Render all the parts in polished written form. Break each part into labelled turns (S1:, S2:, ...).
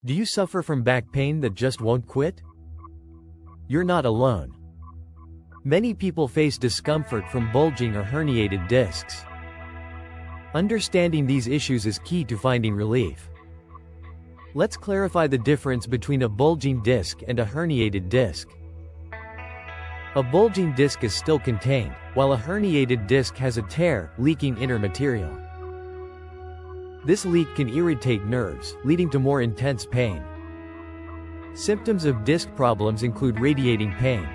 S1: Do you suffer from back pain that just won't quit? You're not alone. Many people face discomfort from bulging or herniated discs. Understanding these issues is key to finding relief. Let's clarify the difference between a bulging disc and a herniated disc. A bulging disc is still contained, while a herniated disc has a tear, leaking inner material. This leak can irritate nerves, leading to more intense pain. Symptoms of disc problems include radiating pain.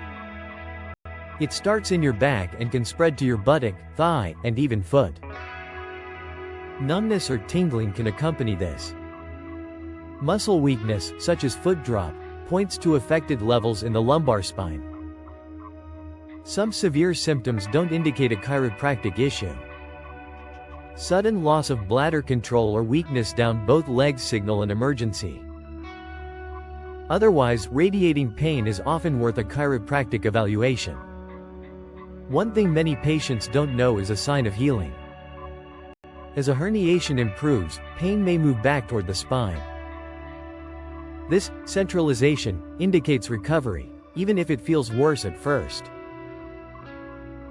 S1: It starts in your back and can spread to your buttock, thigh, and even foot. Numbness or tingling can accompany this. Muscle weakness, such as foot drop, points to affected levels in the lumbar spine. Some severe symptoms don't indicate a chiropractic issue. Sudden loss of bladder control or weakness down both legs signal an emergency. Otherwise, radiating pain is often worth a chiropractic evaluation. One thing many patients don't know is a sign of healing. As a herniation improves, pain may move back toward the spine. This centralization indicates recovery, even if it feels worse at first.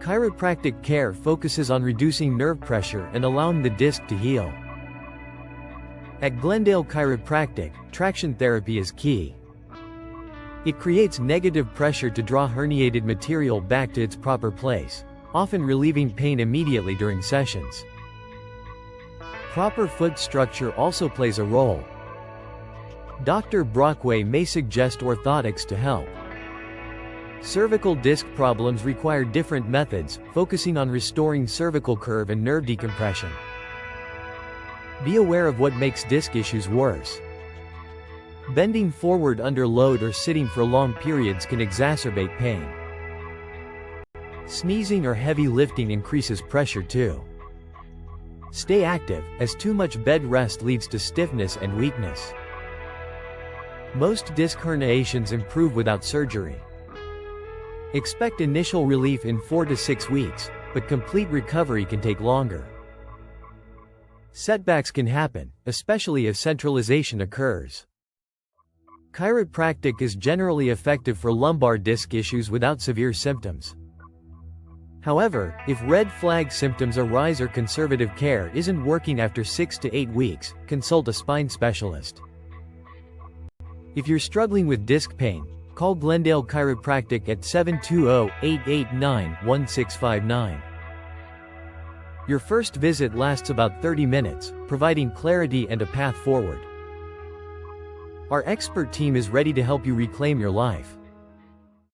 S1: Chiropractic care focuses on reducing nerve pressure and allowing the disc to heal. At Glendale Chiropractic, traction therapy is key. It creates negative pressure to draw herniated material back to its proper place, often relieving pain immediately during sessions. Proper foot structure also plays a role. Dr. Brockway may suggest orthotics to help. Cervical disc problems require different methods, focusing on restoring cervical curve and nerve decompression. Be aware of what makes disc issues worse. Bending forward under load or sitting for long periods can exacerbate pain. Sneezing or heavy lifting increases pressure too. Stay active, as too much bed rest leads to stiffness and weakness. Most disc herniations improve without surgery. Expect initial relief in 4 to 6 weeks, but complete recovery can take longer. Setbacks can happen, especially if centralization occurs. Chiropractic is generally effective for lumbar disc issues without severe symptoms. However, if red flag symptoms arise or conservative care isn't working after 6 to 8 weeks, consult a spine specialist. If you're struggling with disc pain, call Glendale Chiropractic at 720-889-1659. Your first visit lasts about 30 minutes, providing clarity and a path forward. Our expert team is ready to help you reclaim your life.